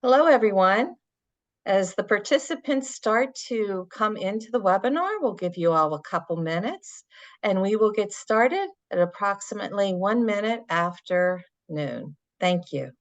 Hello, everyone. As the participants start to come into the webinar, we'll give you all a couple minutes and we will get started at approximately 1 minute after noon. Thank you.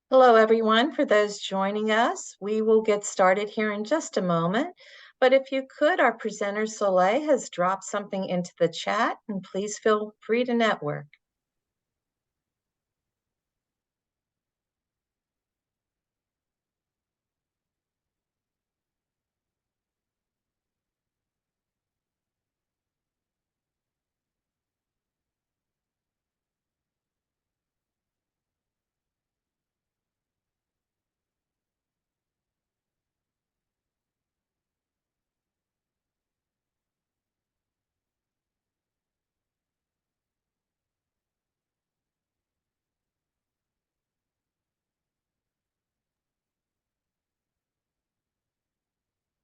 Hello, everyone. For those joining us, we will get started here in just a moment. But if you could, our presenter Soleil has dropped something into the chat, and please feel free to network.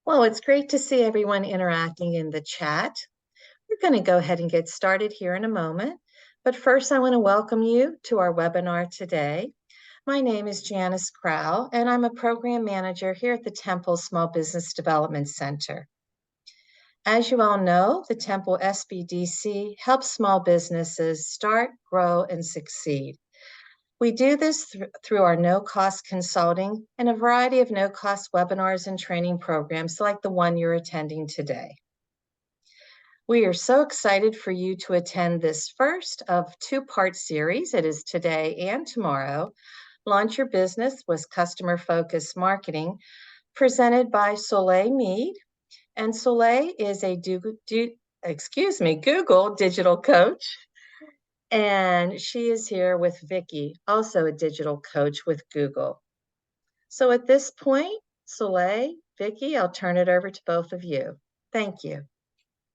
Well, it's great to see everyone interacting in the chat. We're going to go ahead and get started here in a moment. But first, I want to welcome you to our webinar today. My name is Janice Crow, and I'm a program manager here at the Temple Small Business Development Center. As you all know, the Temple SBDC helps small businesses start, grow, and succeed. We do this through our no-cost consulting and a variety of no-cost webinars and training programs like the one you're attending today. We are so excited for you to attend this first of two-part series. It is today and tomorrow. Launch Your Business with Customer-Focused Marketing, presented by Soleil Meade. And Soleil is a Google digital coach. And she is here with Vicki, also a digital coach with Google. So at this point, Soleil, Vicki, I'll turn it over to both of you. Thank you.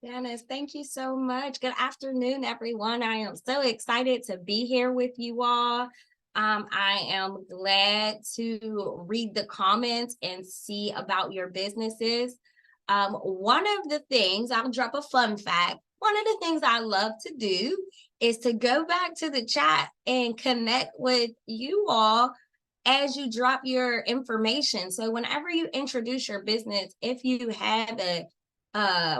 Janice, thank you so much. Good afternoon, everyone. I am so excited to be here with you all. I am glad to read the comments and see about your businesses. One of the things, I'll drop a fun fact. One of the things I love to do is to go back to the chat and connect with you all as you drop your information. So whenever you introduce your business, if you have a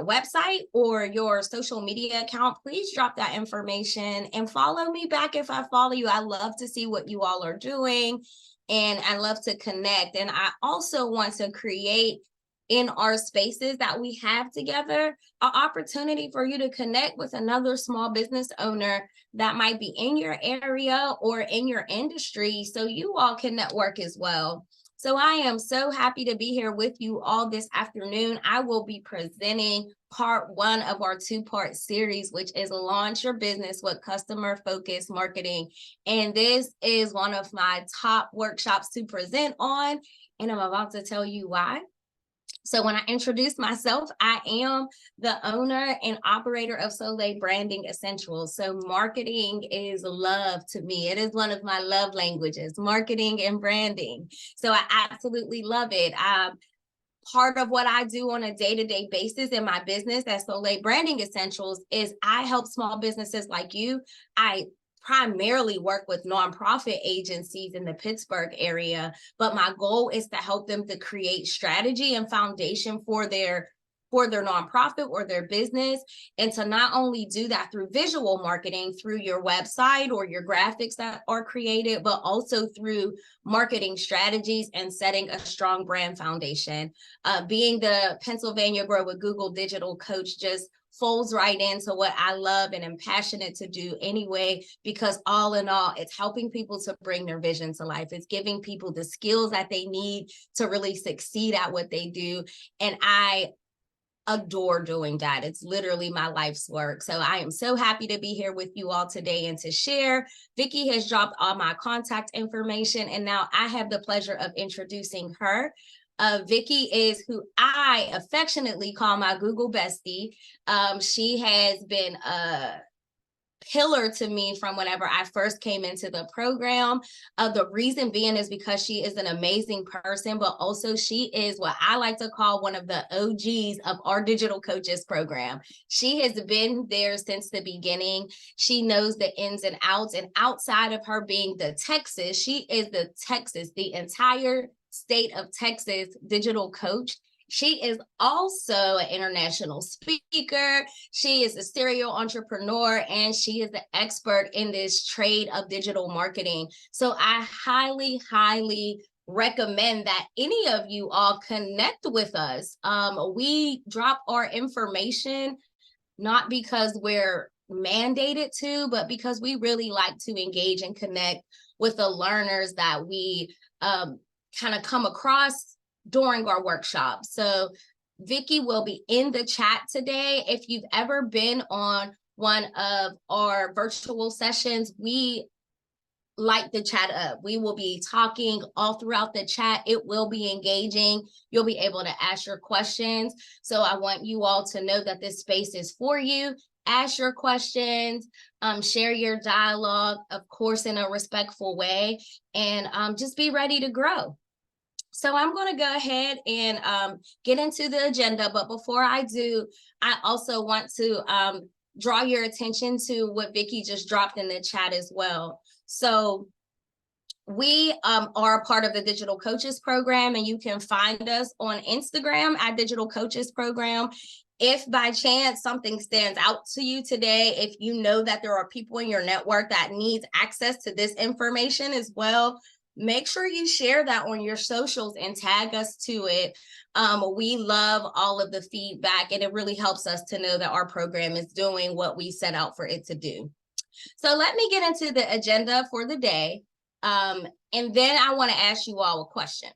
website or your social media account, please drop that information and follow me back if I follow you. I love to see what you all are doing and I love to connect. And I also want to create in our spaces that we have together an opportunity for you to connect with another small business owner that might be in your area or in your industry so you all can network as well. So I am so happy to be here with you all this afternoon. I will be presenting part one of our two-part series, which is Launch Your Business with Customer-Focused Marketing. And this is one of my top workshops to present on, and I'm about to tell you why. So when I introduce myself, I am the owner and operator of Soleil Branding Essentials. So marketing is love to me. It is one of my love languages, marketing and branding. So I absolutely love it. Part of what I do on a day-to-day basis in my business at Soleil Branding Essentials is I help small businesses like you. I primarily work with nonprofit agencies in the Pittsburgh area, but my goal is to help them to create strategy and foundation for their nonprofit or their business, and to not only do that through visual marketing through your website or your graphics that are created, but also through marketing strategies and setting a strong brand foundation. Being the Pennsylvania Grow with Google digital coach just folds right into what I love and am passionate to do anyway, because all in all, it's helping people to bring their vision to life. It's giving people the skills that they need to really succeed at what they do. And I adore doing that. It's literally my life's work. So I am so happy to be here with you all today and to share. Vicki has dropped all my contact information, and now I have the pleasure of introducing her. Vicki is who I affectionately call my Google bestie. She has been a pillar to me from whenever I first came into the program. The reason being is because she is an amazing person, but also she is what I like to call one of the OGs of our digital coaches program. She has been there since the beginning. She knows the ins and outs, and outside of her being the Texas, she is the entire state of Texas digital coach. She is also an international speaker. She is a serial entrepreneur, and she is an expert in this trade of digital marketing. So I highly, highly recommend that any of you all connect with us. We drop our information not because we're mandated to, but because we really like to engage and connect with the learners that we kind of come across during our workshop. So Vicki will be in the chat today. If you've ever been on one of our virtual sessions, we light the chat up. We will be talking all throughout the chat. It will be engaging. You'll be able to ask your questions. So I want you all to know that this space is for you. Ask your questions, share your dialogue, of course, in a respectful way, and just be ready to grow. So I'm going to go ahead and get into the agenda. But before I do, I also want to draw your attention to what Vicki just dropped in the chat as well. So we are a part of the Digital Coaches Program, and you can find us on Instagram at Digital Coaches Program. If by chance something stands out to you today, if you know that there are people in your network that needs access to this information as well, make sure you share that on your socials and tag us to it. We love all of the feedback, and it really helps us to know that our program is doing what we set out for it to do. So let me get into the agenda for the day. And then I want to ask you all a question.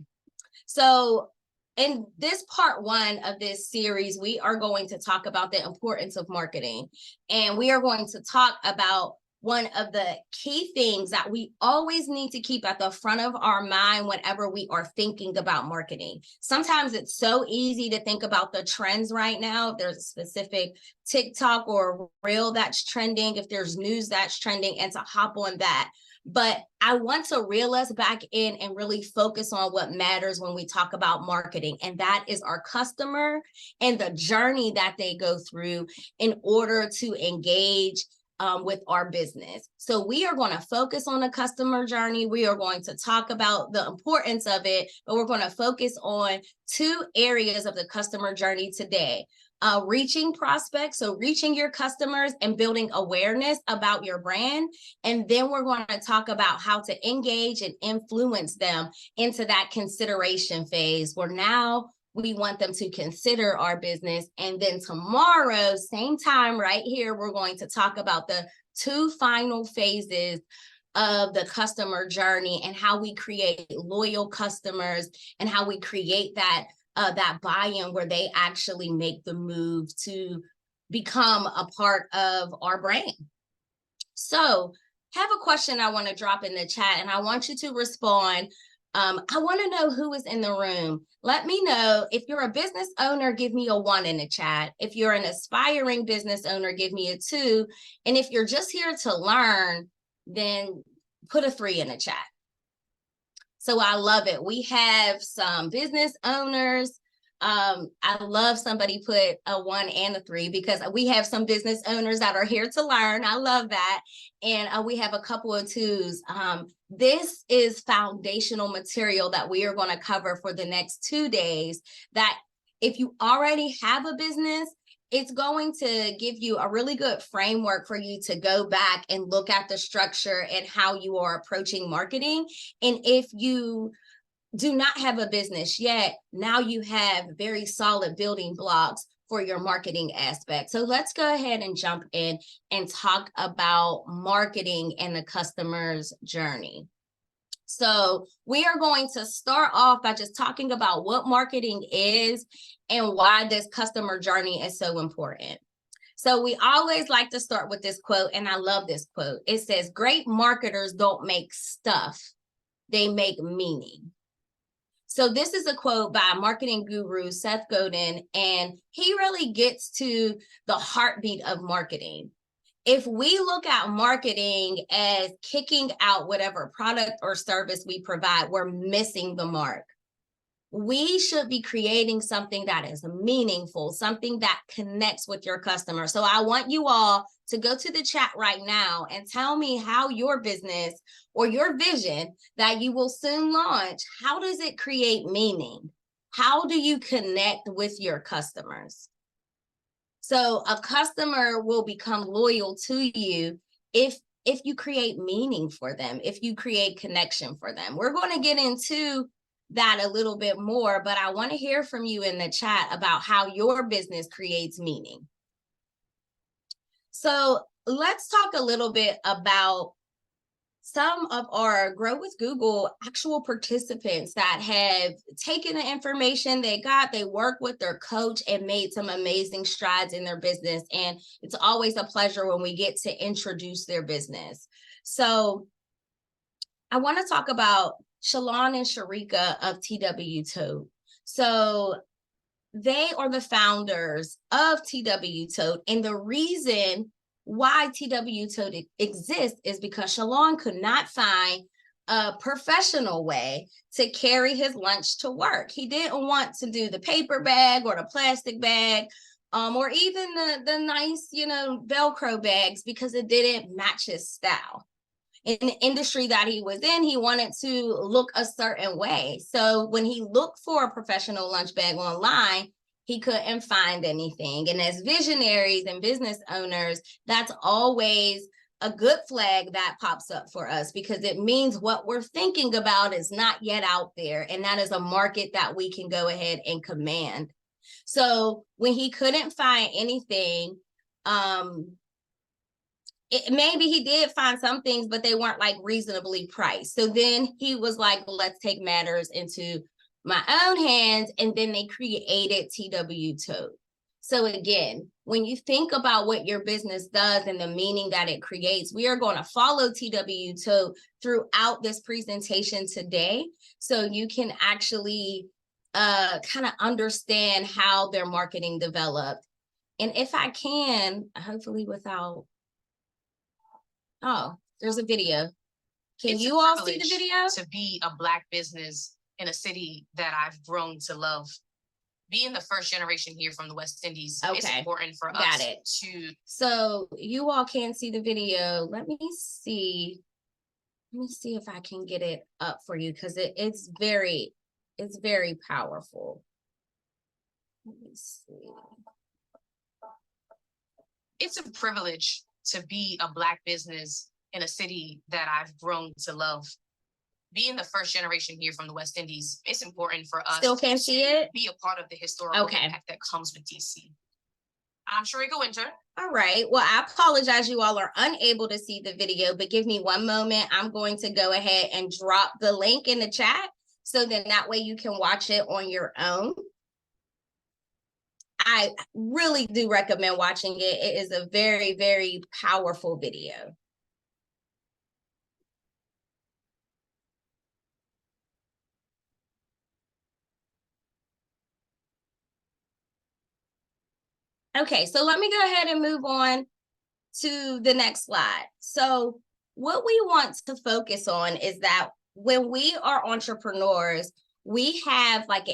So in this part one of this series, we are going to talk about the importance of marketing. And we are going to talk about one of the key things that we always need to keep at the front of our mind whenever we are thinking about marketing. Sometimes it's so easy to think about the trends right now. If there's a specific TikTok or reel that's trending, if there's news that's trending, and to hop on that. But I want to reel us back in and really focus on what matters when we talk about marketing, and that is our customer and the journey that they go through in order to engage with our business. So we are going to focus on the customer journey. We are going to talk about the importance of it, but we're going to focus on two areas of the customer journey today. Reaching prospects, so reaching your customers and building awareness about your brand. And then we're going to talk about how to engage and influence them into that consideration phase, where now we want them to consider our business. And then tomorrow, same time right here, we're going to talk about the two final phases of the customer journey and how we create loyal customers and how we create that buy-in where they actually make the move to become a part of our brand. So have a question I want to drop in the chat, and I want you to respond. I want to know who is in the room. Let me know. If you're a business owner, give me a 1 in the chat. If you're an aspiring business owner, give me a 2. And if you're just here to learn, then put a 3 in the chat. So I love it. We have some business owners. I love somebody put a 1 and a 3, because we have some business owners that are here to learn. I love that. And we have a couple of 2s. This is foundational material that we are going to cover for the next 2 days, that if you already have a business, it's going to give you a really good framework for you to go back and look at the structure and how you are approaching marketing. And if you do not have a business yet, now you have very solid building blocks for your marketing aspect. So let's go ahead and jump in and talk about marketing and the customer's journey. So we are going to start off by just talking about what marketing is and why this customer journey is so important. So we always like to start with this quote, and I love this quote. It says, "Great marketers don't make stuff, they make meaning." So this is a quote by marketing guru Seth Godin, and he really gets to the heartbeat of marketing. If we look at marketing as kicking out whatever product or service we provide, we're missing the mark. We should be creating something that is meaningful, something that connects with your customer. So I want you all to go to the chat right now and tell me how your business or your vision that you will soon launch, how does it create meaning? How do you connect with your customers? So a customer will become loyal to you if you create meaning for them, if you create connection for them. We're going to get into that a little bit more, but I want to hear from you in the chat about how your business creates meaning. So let's talk a little bit about some of our Grow with Google actual participants that have taken the information they got, they worked with their coach and made some amazing strides in their business. And it's always a pleasure when we get to introduce their business. So I want to talk about Shalon and Sharika of TW So they are the founders of TW and the reason why TW exists is because Shalon could not find a professional way to carry his lunch to work. He didn't want to do the paper bag or the plastic bag, or even the nice, Velcro bags, because it didn't match his style. In the industry that he was in, he wanted to look a certain way. So when he looked for a professional lunch bag online, he couldn't find anything. And as visionaries and business owners, that's always a good flag that pops up for us, because it means what we're thinking about is not yet out there. And that is a market that we can go ahead and command. So when he couldn't find anything, maybe he did find some things, but they weren't like reasonably priced. So then he was like, let's take matters into my own hands. And then they created TW Tote. So again, when you think about what your business does and the meaning that it creates, we are going to follow TW Tote throughout this presentation today. So you can actually kind of understand how their marketing developed. And if I can, hopefully without, oh, there's a video. Can you all see the video? To be a Black business in a city that I've grown to love. Being the first generation here from the West Indies, it's important for us to. So you all can see the video. Let me see if I can get it up for you, because it's very powerful. Let me see. It's a privilege to be a Black business in a city that I've grown to love. Being the first generation here from the West Indies, it's important for us Still can't see it? Be a part of the historical impact that comes with DC. I'm Sharika Winter. All right. Well, I apologize. You all are unable to see the video, but give me one moment. I'm going to go ahead and drop the link in the chat, so then that way you can watch it on your own. I really do recommend watching it. It is a very, very powerful video. Okay, so let me go ahead and move on to the next slide. So what we want to focus on is that when we are entrepreneurs, we have like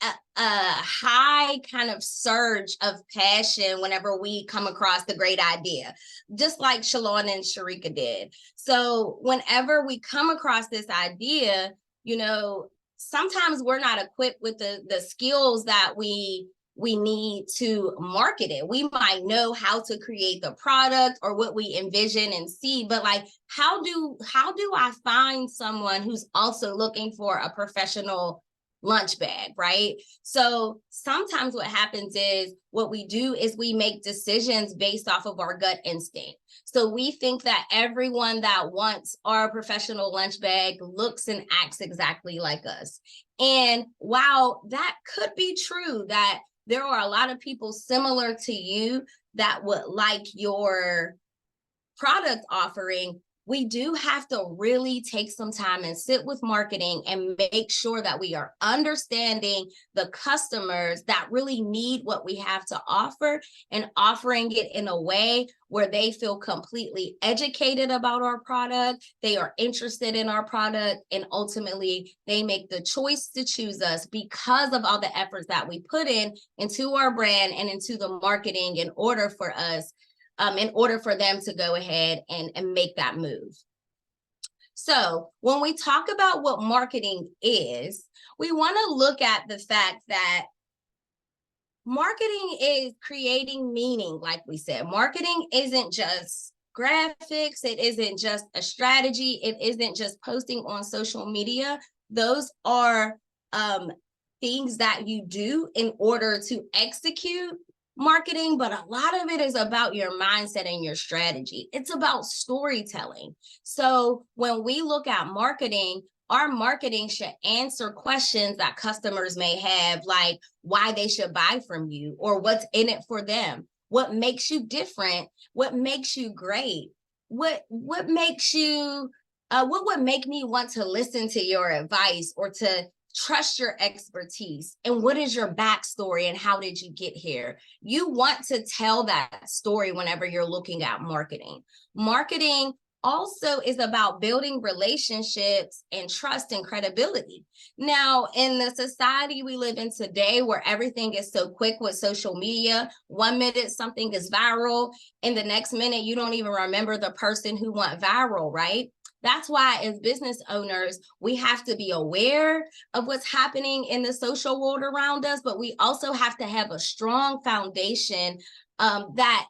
a high kind of surge of passion whenever we come across the great idea, just like Shalon and Sharika did. So whenever we come across this idea, sometimes we're not equipped with the skills that we need to market it. We might know how to create the product or what we envision and see, but like, how do I find someone who's also looking for a professional lunch bag, right? So sometimes what happens is what we do is we make decisions based off of our gut instinct. So we think that everyone that wants our professional lunch bag looks and acts exactly like us. And while that could be true, that there are a lot of people similar to you that would like your product offering, we do have to really take some time and sit with marketing and make sure that we are understanding the customers that really need what we have to offer and offering it in a way where they feel completely educated about our product, they are interested in our product, and ultimately they make the choice to choose us because of all the efforts that we put into our brand and into the marketing in order for them to go ahead and make that move. So when we talk about what marketing is, we want to look at the fact that marketing is creating meaning, like we said. Marketing isn't just graphics. It isn't just a strategy. It isn't just posting on social media. Those are things that you do in order to execute marketing, but a lot of it is about your mindset and your strategy. It's about storytelling. So when we look at marketing, our marketing should answer questions that customers may have, like why they should buy from you or what's in it for them, what makes you different, what makes you great, what makes you, what would make me want to listen to your advice or to trust your expertise, and what is your backstory and how did you get here? You want to tell that story whenever you're looking at marketing. Marketing also is about building relationships and trust and credibility. Now, in the society we live in today, where everything is so quick with social media, 1 minute something is viral, and the next minute you don't even remember the person who went viral, right? That's why as business owners, we have to be aware of what's happening in the social world around us, but we also have to have a strong foundation that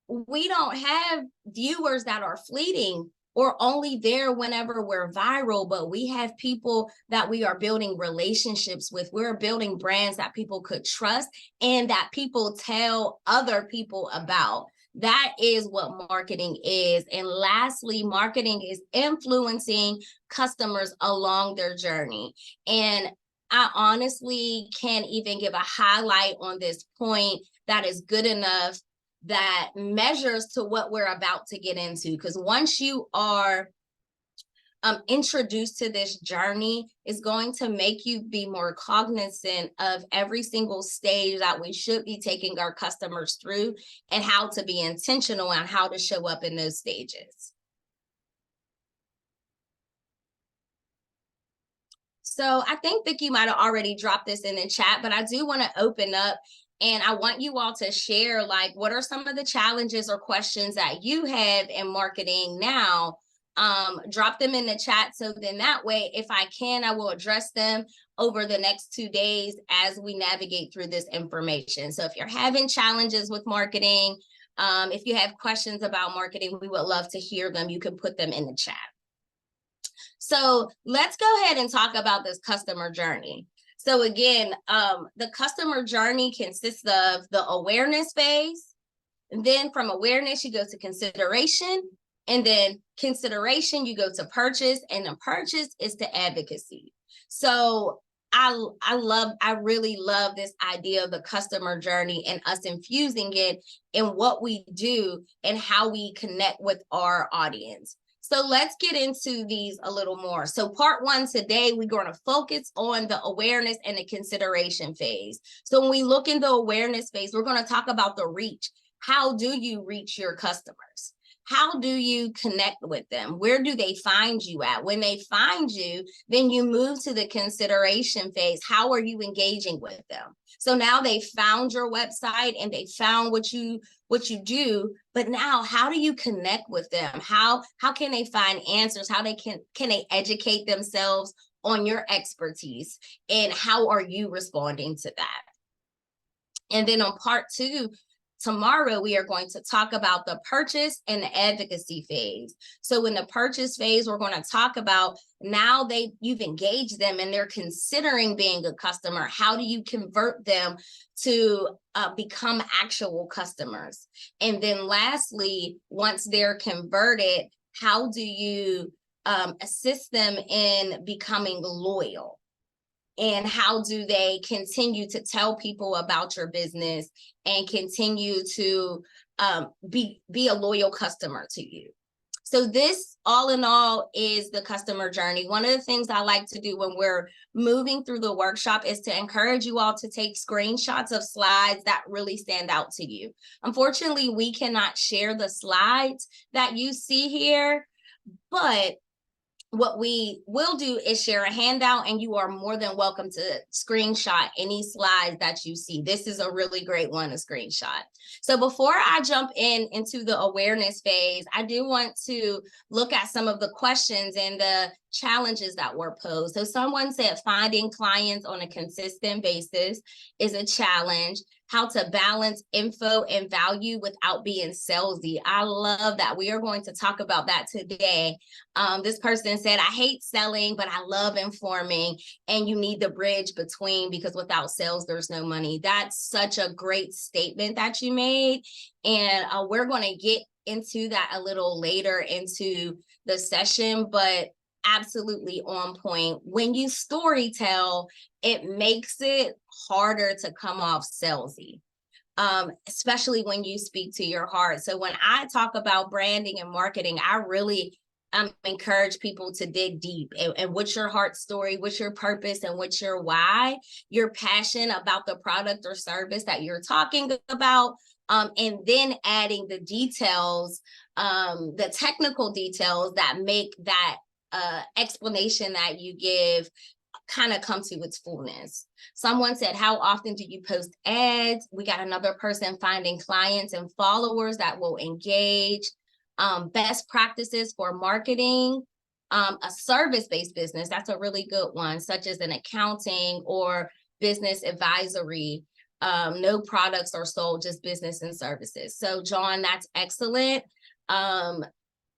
we don't have viewers that are fleeting or only there whenever we're viral, but we have people that we are building relationships with. We're building brands that people could trust and that people tell other people about. That is what marketing is. And lastly, marketing is influencing customers along their journey. And I honestly can't even give a highlight on this point that is good enough that measures to what we're about to get into. Because once you are introduced to this journey, is going to make you be more cognizant of every single stage that we should be taking our customers through and how to be intentional on how to show up in those stages. So I think Vicki might have already dropped this in the chat, but I do want to open up and I want you all to share, like, what are some of the challenges or questions that you have in marketing now? Drop them in the chat. So then that way, if I can, I will address them over the next 2 days as we navigate through this information. So if you're having challenges with marketing, if you have questions about marketing, we would love to hear them. You can put them in the chat. So let's go ahead and talk about this customer journey. So again, the customer journey consists of the awareness phase. And then from awareness, you go to consideration. And then consideration, you go to purchase. And the purchase is to advocacy. So I really love this idea of the customer journey and us infusing it in what we do and how we connect with our audience. So let's get into these a little more. So part one today, we're going to focus on the awareness and the consideration phase. So when we look in the awareness phase, we're going to talk about the reach. How do you reach your customers? How do you connect with them? Where do they find you at? When they find you, then you move to the consideration phase. How are you engaging with them? So now they found your website and they found what you do, but now how do you connect with them? How can they find answers? How can they educate themselves on your expertise? And how are you responding to that? And then on part two, tomorrow we are going to talk about the purchase and the advocacy phase. So in the purchase phase, we're going to talk about now you've engaged them and they're considering being a customer. How do you convert them to become actual customers? And then lastly, once they're converted, how do you assist them in becoming loyal? And how do they continue to tell people about your business and continue to be a loyal customer to you? So this, all in all, is the customer journey. One of the things I like to do when we're moving through the workshop is to encourage you all to take screenshots of slides that really stand out to you. Unfortunately, we cannot share the slides that you see here, but what we will do is share a handout, and you are more than welcome to screenshot any slides that you see. This is a really great one to screenshot. So before I jump into the awareness phase, I do want to look at some of the questions and the challenges that were posed. So someone said finding clients on a consistent basis is a challenge. How to balance info and value without being salesy. I love that. We are going to talk about that today. This person said, I hate selling, but I love informing, and you need the bridge between, because without sales, there's no money. That's such a great statement that you made. And we're going to get into that a little later into the session, but absolutely on point. When you story tell, it makes it harder to come off salesy, especially when you speak to your heart. So when I talk about branding and marketing, I really encourage people to dig deep and what's your heart story, what's your purpose, and what's your why, your passion about the product or service that you're talking about, and then adding the details, the technical details that make that explanation that you give kind of come to its fullness. Someone said, how often do you post ads? We got another person finding clients and followers that will engage. Best practices for marketing, a service-based business. That's a really good one, such as an accounting or business advisory. No products are sold, just business and services. So John, that's excellent.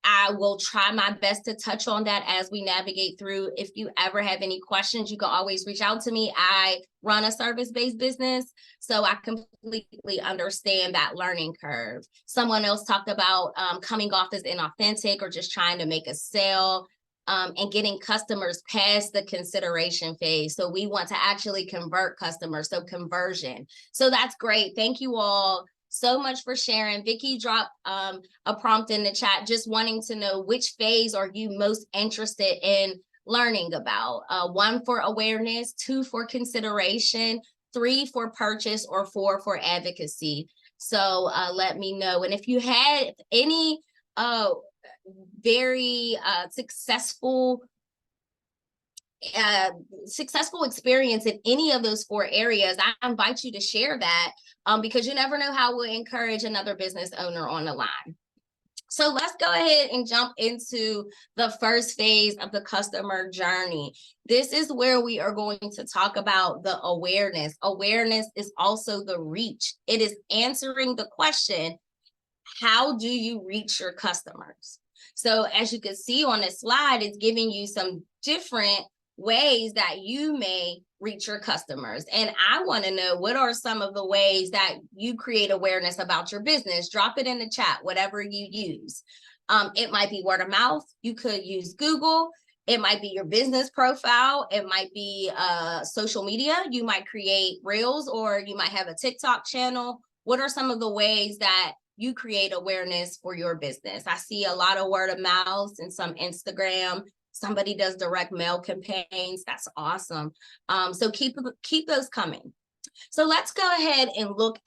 I will try my best to touch on that as we navigate through. If you ever have any questions, you can always reach out to me. I run a service-based business, so I completely understand that learning curve. Someone else talked about coming off as inauthentic or just trying to make a sale, and getting customers past the consideration phase. So we want to actually convert customers, so conversion. So that's great. Thank you all so much for sharing. Vicki dropped a prompt in the chat, just wanting to know which phase are you most interested in learning about. 1 for awareness, 2 for consideration, 3 for purchase, or 4 for advocacy. So let me know. And if you had any very successful experience in any of those 4 areas, I invite you to share that, because you never know how we'll encourage another business owner on the line. So let's go ahead and jump into the first phase of the customer journey. This is where we are going to talk about the awareness. Awareness is also the reach. It is answering the question, how do you reach your customers? So as you can see on the slide, it's giving you some different ways that you may reach your customers. And I want to know, what are some of the ways that you create awareness about your business? Drop it in the chat, whatever you use. It might be word of mouth. You could use Google. It might be your business profile. It might be social media. You might create reels, or you might have a TikTok channel. What are some of the ways that you create awareness for your business? I see a lot of word of mouth and some Instagram. Somebody does direct mail campaigns. That's awesome. So keep those coming. So let's go ahead and look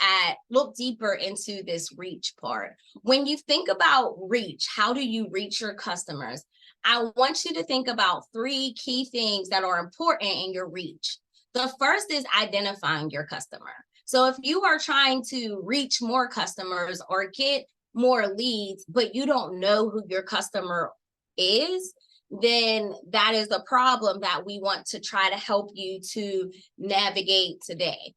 deeper into this reach part. When you think about reach, how do you reach your customers? I want you to think about 3 key things that are important in your reach. The first is identifying your customer. So if you are trying to reach more customers or get more leads, but you don't know who your customer is, then that is a problem that we want to try to help you to navigate today.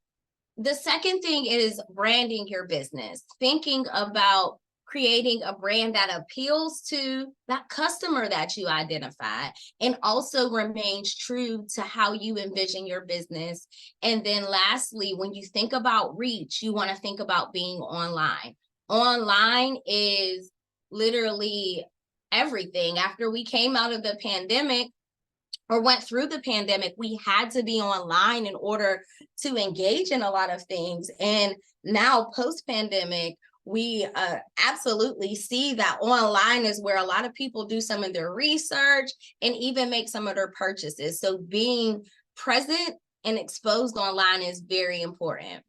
The second thing is branding your business, thinking about creating a brand that appeals to that customer that you identified and also remains true to how you envision your business. And then lastly, when you think about reach, you want to think about being online. Online is literally everything. After we came out of the pandemic, or went through the pandemic, we had to be online in order to engage in a lot of things. And now post-pandemic, we absolutely see that online is where a lot of people do some of their research and even make some of their purchases. So being present and exposed online is very important.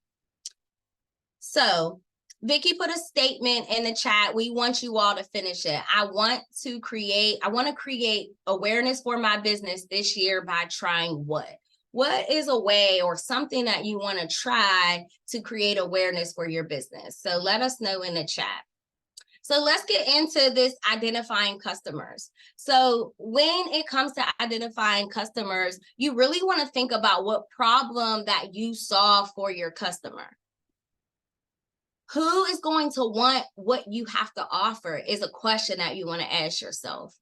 So Vicki put a statement in the chat. We want you all to finish it. I want to create awareness for my business this year by trying what? What is a way or something that you want to try to create awareness for your business? So let us know in the chat. So let's get into this identifying customers. So when it comes to identifying customers, you really want to think about what problem that you solve for your customer. Who is going to want what you have to offer is a question that you want to ask yourself.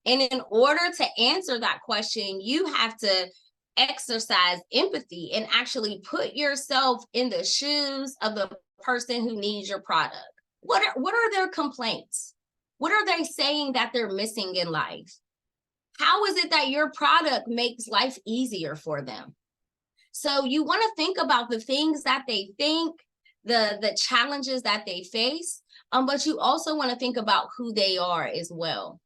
And in order to answer that question, you have to exercise empathy and actually put yourself in the shoes of the person who needs your product. What are their complaints? What are they saying that they're missing in life? How is it that your product makes life easier for them? So you want to think about the things that they think, the challenges that they face, but you also want to think about who they are as well.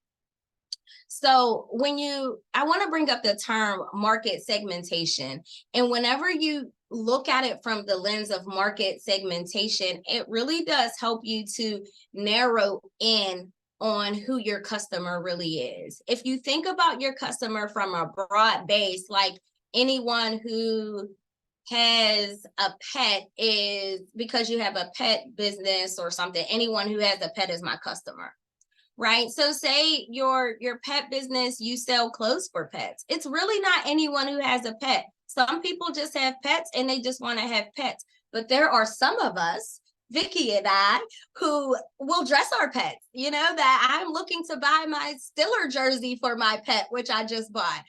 So I want to bring up the term market segmentation. And whenever you look at it from the lens of market segmentation, it really does help you to narrow in on who your customer really is. If you think about your customer from a broad base, like anyone who has a pet is because you have a pet business or something, anyone who has a pet is my customer, right? So say your pet business, you sell clothes for pets. It's really not anyone who has a pet. Some people just have pets and they just want to have pets. But there are some of us, Vicki and I, who will dress our pets, that I'm looking to buy my Stiller jersey for my pet, which I just bought,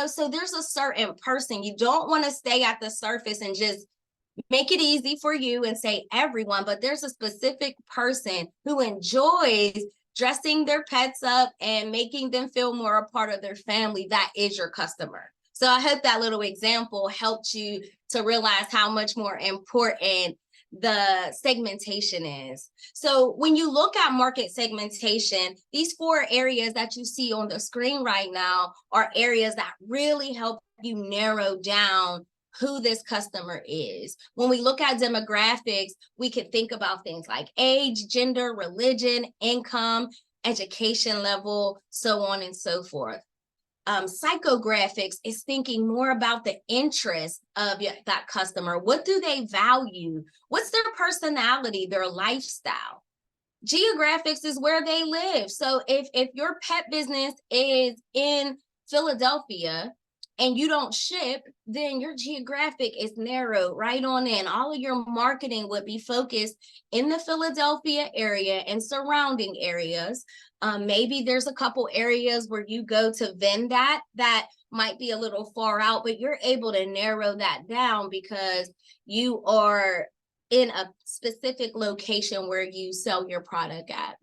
so there's a certain person. You don't want to stay at the surface and just make it easy for you and say everyone, but there's a specific person who enjoys dressing their pets up and making them feel more a part of their family. That is your customer. So I hope that little example helped you to realize how much more important the segmentation is. So when you look at market segmentation, these 4 areas that you see on the screen right now are areas that really help you narrow down who this customer is. When we look at demographics, we could think about things like age, gender, religion, income, education level, so on and so forth. Psychographics is thinking more about the interest of that customer. What do they value? What's their personality, their lifestyle? Geographics is where they live. So if your pet business is in Philadelphia and you don't ship, then your geographic is narrowed right on in. All of your marketing would be focused in the Philadelphia area and surrounding areas. Maybe there's a couple areas where you go to vend that might be a little far out, but you're able to narrow that down because you are in a specific location where you sell your product at.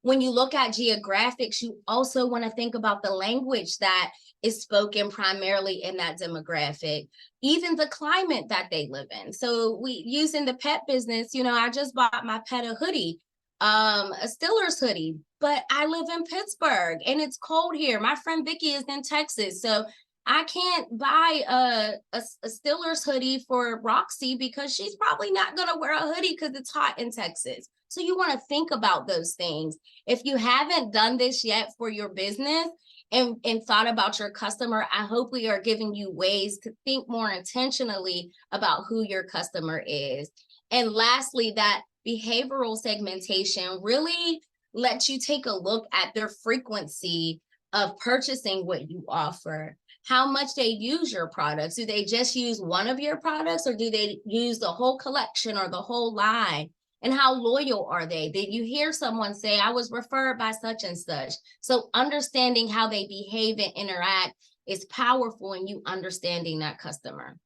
When you look at geographics, you also want to think about the language that is spoken primarily in that demographic, even the climate that they live in. So we use in the pet business, I just bought my pet a hoodie, a Stiller's hoodie, but I live in Pittsburgh and it's cold here. My friend Vicki is in Texas, so I can't buy a Stiller's hoodie for Roxy because she's probably not going to wear a hoodie because it's hot in Texas. So you want to think about those things. If you haven't done this yet for your business and thought about your customer, I hope we are giving you ways to think more intentionally about who your customer is. And lastly, that behavioral segmentation really lets you take a look at their frequency of purchasing what you offer. how much they use your products. Do they just use one of your products, or do they use the whole collection or the whole line? And how loyal are they? Did you hear someone say, I was referred by such and such? So understanding how they behave and interact is powerful in you understanding that customer.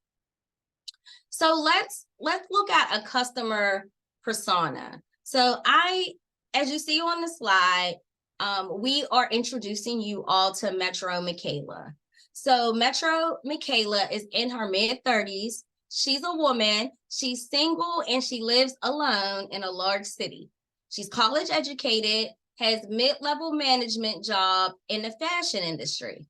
So let's look at a customer persona. So as you see on the slide, we are introducing you all to Metro Michaela. So Metro Michaela is in her mid-30s. She's a woman, she's single, and she lives alone in a large city. She's college educated, has mid-level management job in the fashion industry.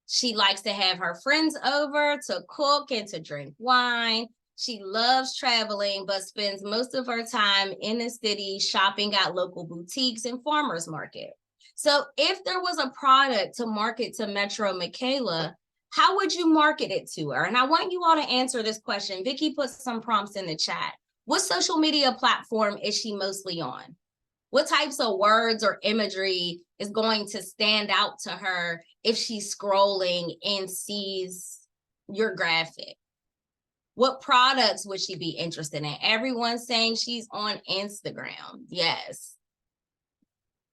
She likes to have her friends over to cook and to drink wine. She loves traveling, but spends most of her time in the city shopping at local boutiques and farmers market. So if there was a product to market to Metro Michaela, how would you market it to her? And I want you all to answer this question. Vicki put some prompts in the chat. What social media platform is she mostly on? What types of words or imagery is going to stand out to her if she's scrolling and sees your graphic? What products would she be interested in? Everyone's saying she's on Instagram. Yes.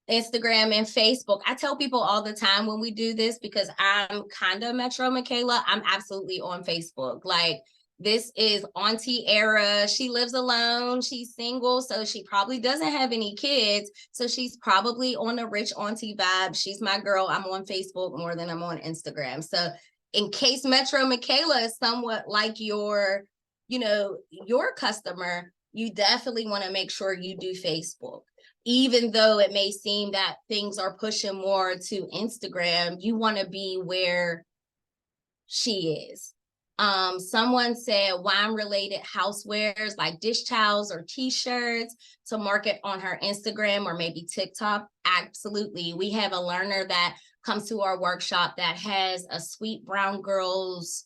Instagram and Facebook. I tell people all the time when we do this, because I'm kind of Metro Michaela, I'm absolutely on Facebook. Like, this is auntie era. She lives alone. She's single, so she probably doesn't have any kids. So she's probably on a rich auntie vibe. She's my girl. I'm on Facebook more than I'm on Instagram. So in case Metro Michaela is somewhat like your customer, you definitely want to make sure you do Facebook. Even though it may seem that things are pushing more to Instagram, you want to be where she is. Someone said wine-related housewares like dish towels or t-shirts to market on her Instagram or maybe TikTok. Absolutely. We have a learner that comes to our workshop that has a Sweet Brown Girls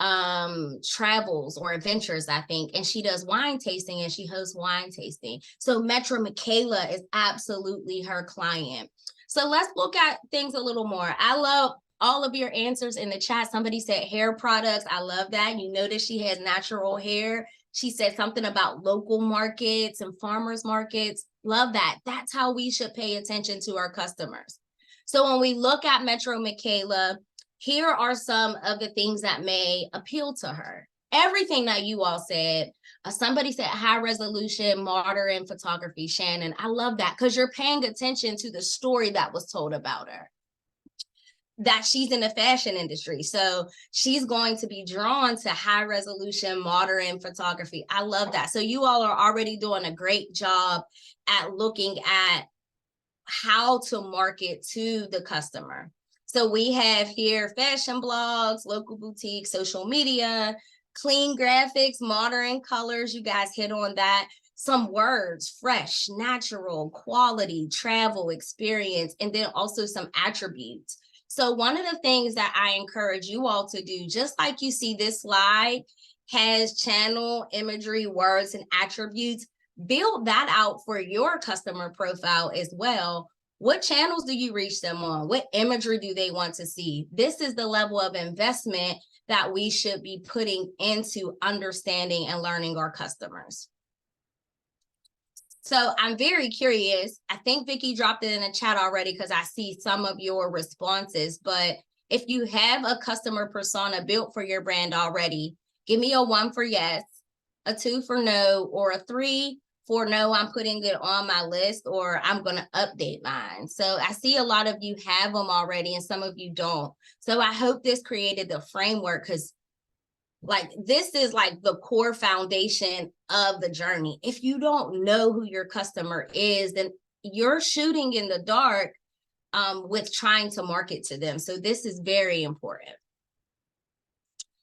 travels or adventures, I think, and she does wine tasting and she hosts wine tasting. So Metro Michaela is absolutely her client. So let's look at things a little more. I love all of your answers in the chat. Somebody said hair products. I love that. You notice she has natural hair. She said something about local markets and farmers markets. Love that. That's how we should pay attention to our customers. So when we look at Metro Michaela, here are some of the things that may appeal to her. Everything that you all said. Somebody said high resolution, modern photography. Shannon, I love that, because you're paying attention to the story that was told about her, that she's in the fashion industry. So she's going to be drawn to high resolution, modern photography. I love that. So you all are already doing a great job at looking at how to market to the customer. So we have here fashion blogs, local boutiques, social media, clean graphics, modern colors. You guys hit on that. Some words, fresh, natural, quality, travel, experience, and then also some attributes. So one of the things that I encourage you all to do, just like you see this slide has channel, imagery, words, and attributes, build that out for your customer profile as well. What channels do you reach them on? What imagery do they want to see? This is the level of investment that we should be putting into understanding and learning our customers. So I'm very curious. I think Vicki dropped it in the chat already because I see some of your responses. But if you have a customer persona built for your brand already, give me a 1 for yes, a 2 for no, or a 3 for no, I'm putting it on my list, or I'm going to update mine. So I see a lot of you have them already and some of you don't. So I hope this created the framework, because like this is like the core foundation of the journey. If you don't know who your customer is, then you're shooting in the dark with trying to market to them. So this is very important.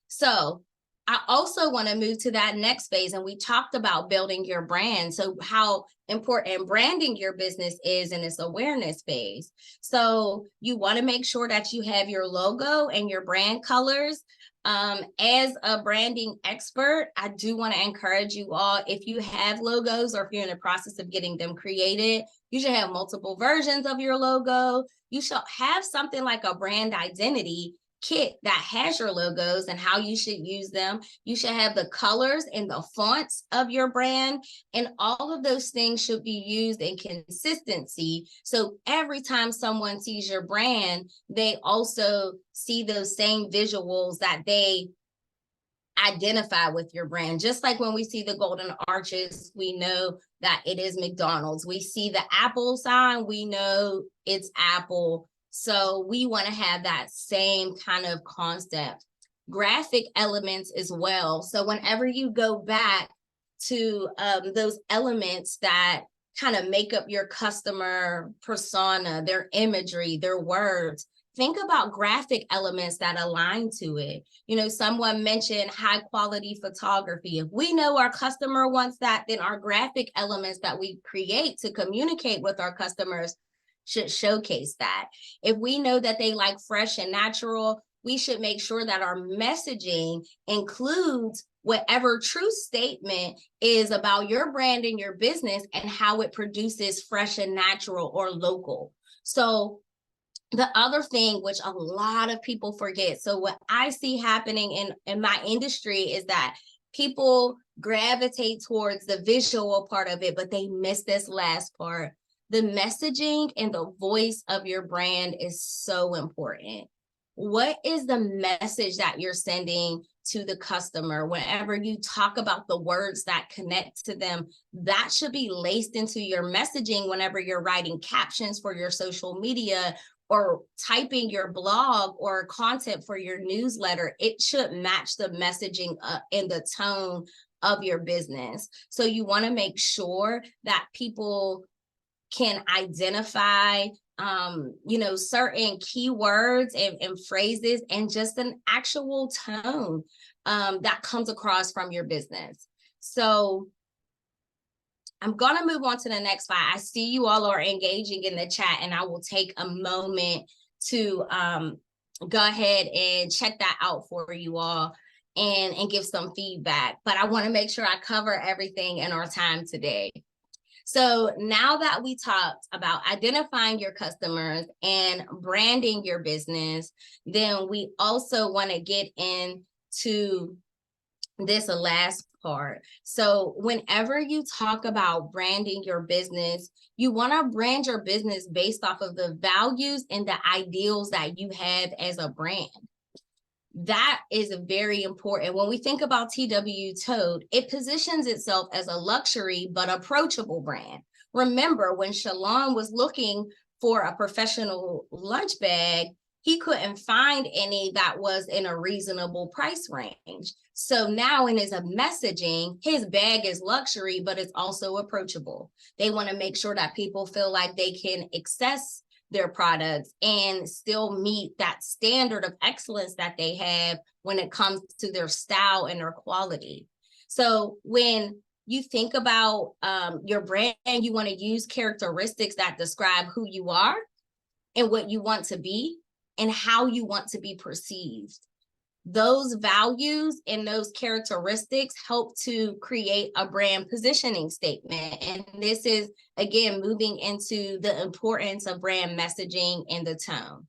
So I also want to move to that next phase. And we talked about building your brand. So how important branding your business is in this awareness phase. So you want to make sure that you have your logo and your brand colors. As a branding expert, I do want to encourage you all, if you have logos or if you're in the process of getting them created, you should have multiple versions of your logo. You should have something like a brand identity. kit that has your logos and how you should use them. You should have the colors and the fonts of your brand, and all of those things should be used in consistency. So every time someone sees your brand, they also see those same visuals that they identify with your brand. Just like when we see the golden arches, we know that it is McDonald's. We see the Apple sign, we know it's Apple. So we want to have that same kind of concept. Graphic elements as well. So whenever you go back to those elements that kind of make up your customer persona, their imagery, their words, think about graphic elements that align to it. You know, someone mentioned high quality photography. If we know our customer wants that, then our graphic elements that we create to communicate with our customers should showcase that. If we know that they like fresh and natural, we should make sure that our messaging includes whatever true statement is about your brand and your business and how it produces fresh and natural or local. So the other thing, which a lot of people forget, so what I see happening in my industry is that people gravitate towards the visual part of it, but they miss this last part. The messaging and the voice of your brand is so important. What is the message that you're sending to the customer? Whenever you talk about the words that connect to them, that should be laced into your messaging whenever you're writing captions for your social media or typing your blog or content for your newsletter. It should match the messaging and the tone of your business. So you want to make sure that people can identify certain keywords and phrases and just an actual tone that comes across from your business. So I'm going to move on to the next slide. I see you all are engaging in the chat, and I will take a moment to go ahead and check that out for you all and give some feedback. But I want to make sure I cover everything in our time today. So now that we talked about identifying your customers and branding your business, then we also want to get into this last part. So whenever you talk about branding your business, you want to brand your business based off of the values and the ideals that you have as a brand. That is very important. When we think about Tote, it positions itself as a luxury but approachable brand. Remember, when Shalon was looking for a professional lunch bag, he couldn't find any that was in a reasonable price range. So now in his messaging, his bag is luxury, but it's also approachable. They want to make sure that people feel like they can access their products and still meet that standard of excellence that they have when it comes to their style and their quality. So when you think about your brand, you want to use characteristics that describe who you are and what you want to be and how you want to be perceived. Those values and those characteristics help to create a brand positioning statement. And this is, again, moving into the importance of brand messaging and the tone.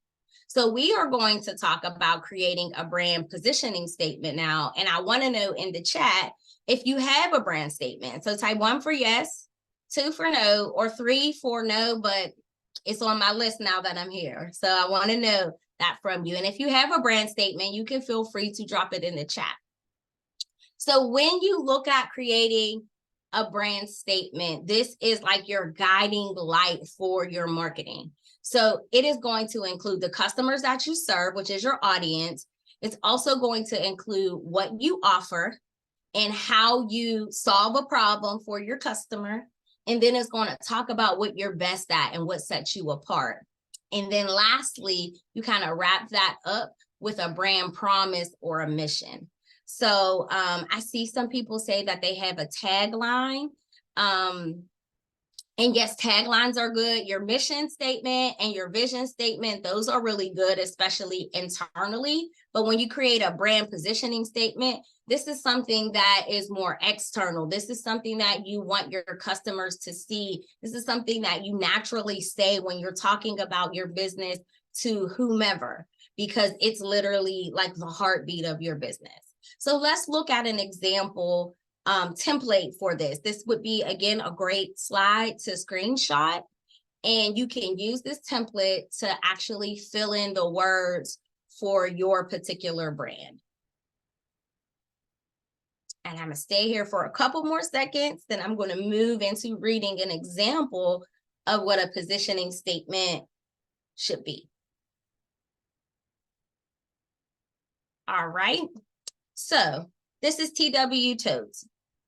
So we are going to talk about creating a brand positioning statement now. And I want to know in the chat if you have a brand statement. So type 1 for yes, 2 for no, or 3 for no, but it's on my list now that I'm here. So I want to know that from you. And if you have a brand statement, you can feel free to drop it in the chat. So when you look at creating a brand statement, this is like your guiding light for your marketing. So it is going to include the customers that you serve, which is your audience. It's also going to include what you offer and how you solve a problem for your customer. And then it's going to talk about what you're best at and what sets you apart. And then lastly, you kind of wrap that up with a brand promise or a mission. So I see some people say that they have a tagline. And yes, taglines are good. Your mission statement and your vision statement, those are really good, especially internally. But when you create a brand positioning statement, this is something that is more external. This is something that you want your customers to see. This is something that you naturally say when you're talking about your business to whomever. because it's literally like the heartbeat of your business. So let's look at an example template for this. This would be, again, a great slide to screenshot. And you can use this template to actually fill in the words for your particular brand. And I'm going to stay here for a couple more seconds. Then I'm going to move into reading an example of what a positioning statement should be. All right. So this is TW Tote.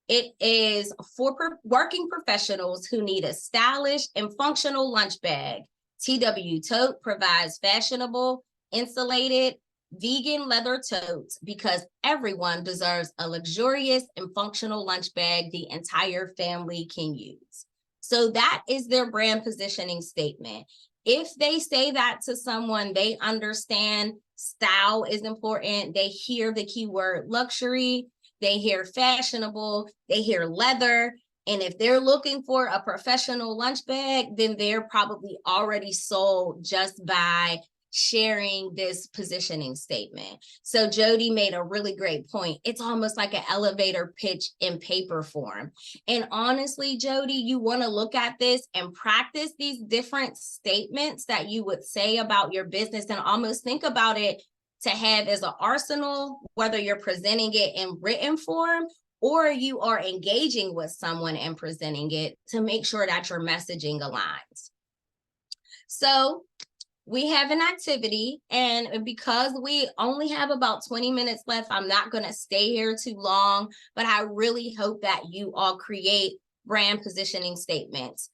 It is for working professionals who need a stylish and functional lunch bag. TW Tote provides fashionable, insulated, vegan leather totes because everyone deserves a luxurious and functional lunch bag the entire family can use. So that is their brand positioning statement. If they say that to someone, they understand style is important. They hear the keyword luxury, they hear fashionable, they hear leather. And if they're looking for a professional lunch bag, then they're probably already sold just by sharing this positioning statement. So Jody made a really great point. It's almost like an elevator pitch in paper form. And honestly, Jody, you want to look at this and practice these different statements that you would say about your business and almost think about it to have as an arsenal, whether you're presenting it in written form or you are engaging with someone and presenting it to make sure that your messaging aligns. So we have an activity, and because we only have about 20 minutes left, I'm not going to stay here too long, but I really hope that you all create brand positioning statements.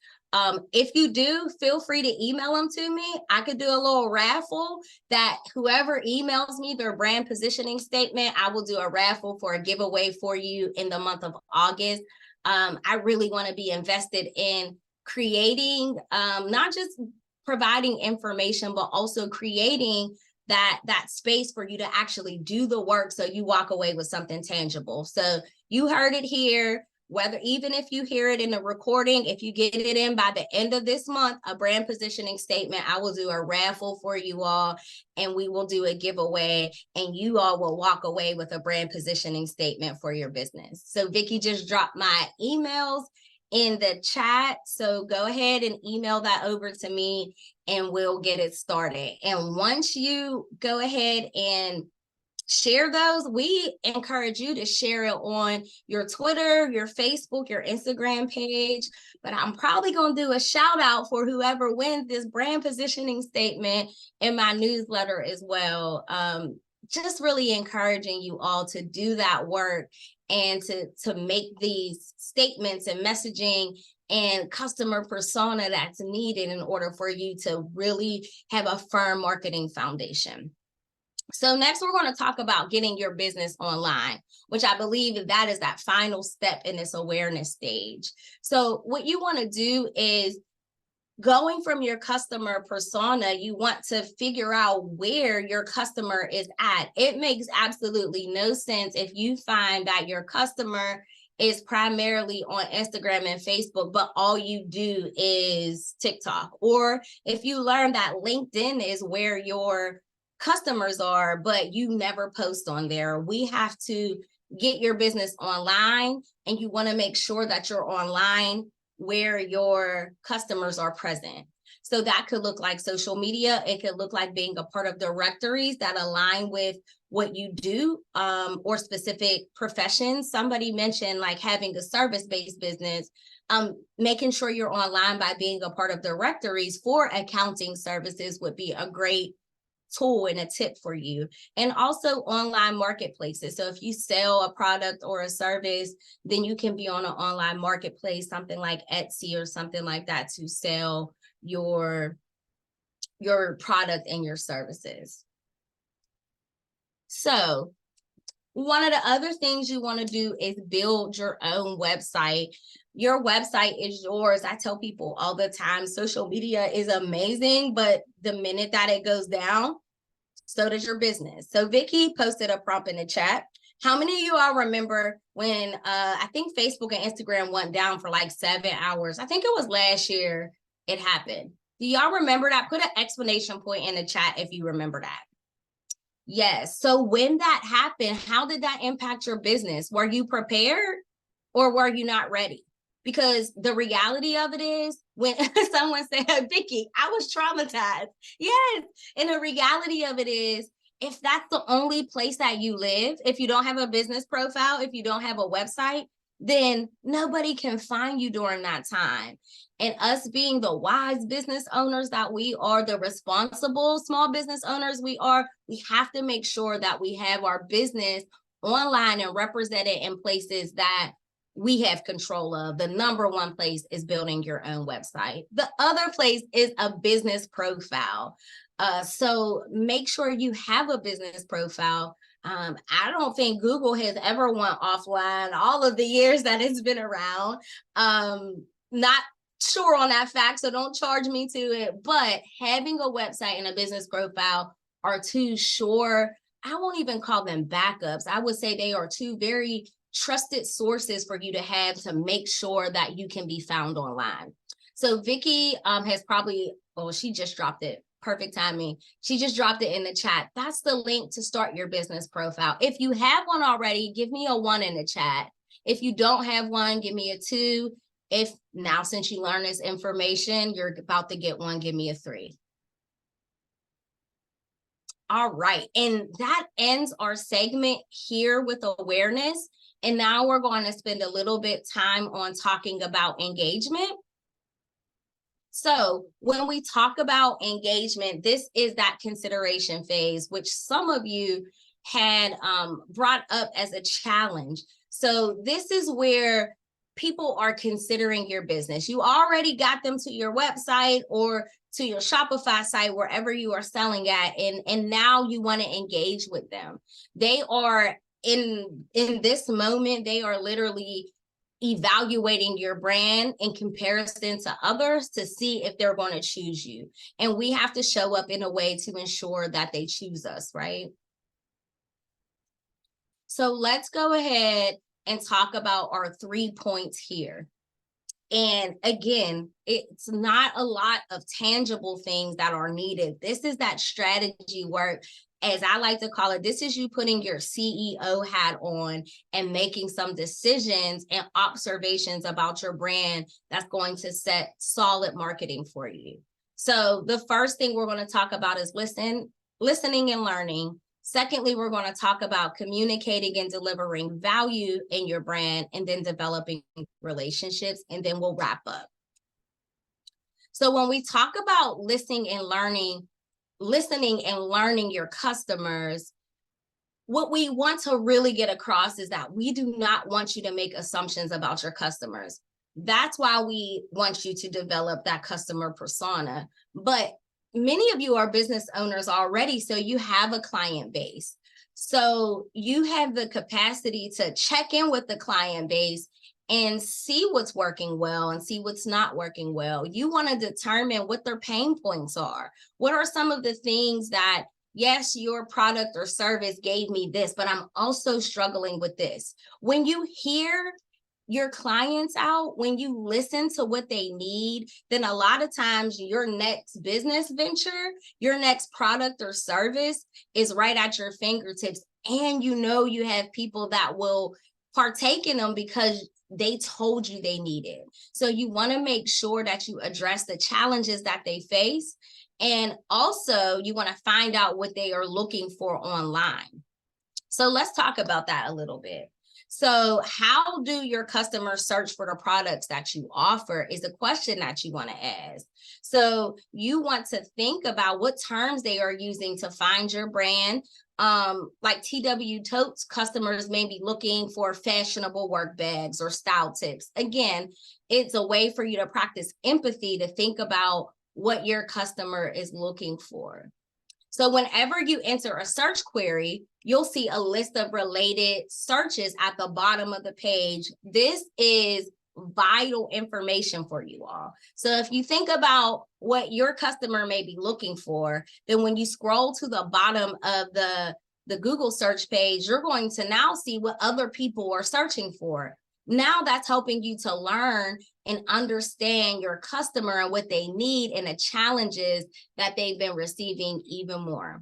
If you do, feel free to email them to me. I could do a little raffle that whoever emails me their brand positioning statement, I will do a raffle for a giveaway for you in the month of August. I really want to be invested in creating, not just providing information, but also creating that space for you to actually do the work so you walk away with something tangible. So you heard it here, whether even if you hear it in the recording, if you get it in by the end of this month, a brand positioning statement, I will do a raffle for you all and we will do a giveaway and you all will walk away with a brand positioning statement for your business. So Vicki just dropped my emails in the chat. So go ahead and email that over to me and we'll get it started. And once you go ahead and share those, we encourage you to share it on your Twitter, your Facebook, your Instagram page. But I'm probably going to do a shout out for whoever wins this brand positioning statement in my newsletter as well. Just really encouraging you all to do that work and to make these statements and messaging and customer persona that's needed in order for you to really have a firm marketing foundation. So next, we're going to talk about getting your business online, which I believe that is that final step in this awareness stage. So what you want to do is going from your customer persona, you want to figure out where your customer is at. It makes absolutely no sense if you find that your customer is primarily on Instagram and Facebook, but all you do is TikTok. Or if you learn that LinkedIn is where your customers are, but you never post on there. We have to get your business online, and you want to make sure that you're online where your customers are present. So that could look like social media. It could look like being a part of directories that align with what you do, or specific professions. Somebody mentioned like having a service-based business, making sure you're online by being a part of directories for accounting services would be a great tool and a tip for you. And also online marketplaces. So if you sell a product or a service, then you can be on an online marketplace, something like Etsy or something like that, to sell your product and your services. So one of the other things you want to do is build your own website. Your website is yours. I tell people all the time, social media is amazing, but the minute that it goes down, so does your business. So Vicki posted a prompt in the chat. How many of you all remember when I think Facebook and Instagram went down for like 7 hours? I think it was last year it happened. Do y'all remember that? Put an exclamation point in the chat if you remember that. Yes. So when that happened, how did that impact your business? Were you prepared or were you not ready? Because the reality of it is when someone said, Vicki, I was traumatized. Yes. And the reality of it is, if that's the only place that you live, if you don't have a business profile, if you don't have a website, then nobody can find you during that time. And us being the wise business owners that we are, the responsible small business owners we are, we have to make sure that we have our business online and represented in places that we have control of. The number one place is building your own website. The other place is a business profile. So make sure you have a business profile. I don't think Google has ever went offline all of the years that it's been around. Not sure on that fact, so don't charge me to it. But having a website and a business profile are two sure, I won't even call them backups. I would say they are two very trusted sources for you to have to make sure that you can be found online. So Vicki has probably, oh, she just dropped it. Perfect timing. She just dropped it in the chat. That's the link to start your business profile. If you have one already, give me a 1 in the chat. If you don't have one, give me a 2. If now, since you learn this information, you're about to get 1, give me a 3. All right. And that ends our segment here with awareness. And now we're going to spend a little bit time on talking about engagement. So when we talk about engagement, this is that consideration phase, which some of you had brought up as a challenge. So this is where people are considering your business. You already got them to your website or to your Shopify site, wherever you are selling at, and now you want to engage with them. They are in this moment, they are literally evaluating your brand in comparison to others to see if they're going to choose you. And we have to show up in a way to ensure that they choose us, right? So let's go ahead and talk about our 3 points here. And again, it's not a lot of tangible things that are needed. This is that strategy work, as I like to call it. This is you putting your CEO hat on and making some decisions and observations about your brand that's going to set solid marketing for you. So the first thing we're going to talk about is listening and learning. Secondly, we're going to talk about communicating and delivering value in your brand, and then developing relationships, and then we'll wrap up. So when we talk about listening and learning your customers, what we want to really get across is that we do not want you to make assumptions about your customers. That's why we want you to develop that customer persona. But many of you are business owners already, so you have a client base. So you have the capacity to check in with the client base and see what's working well and see what's not working well. You want to determine what their pain points are. What are some of the things that, yes, your product or service gave me this, but I'm also struggling with this. When you hear your clients out, when you listen to what they need, then a lot of times your next business venture, your next product or service is right at your fingertips. And you know you have people that will partake in them because they told you they need it. So you want to make sure that you address the challenges that they face. And also you want to find out what they are looking for online. So let's talk about that a little bit. So how do your customers search for the products that you offer is a question that you want to ask. So you want to think about what terms they are using to find your brand. Like TW Tote's customers may be looking for fashionable work bags or style tips. Again, it's a way for you to practice empathy, to think about what your customer is looking for. So whenever you enter a search query, you'll see a list of related searches at the bottom of the page. This is vital information for you all. So if you think about what your customer may be looking for, then when you scroll to the bottom of the Google search page, you're going to now see what other people are searching for. Now that's helping you to learn and understand your customer and what they need and the challenges that they've been receiving even more.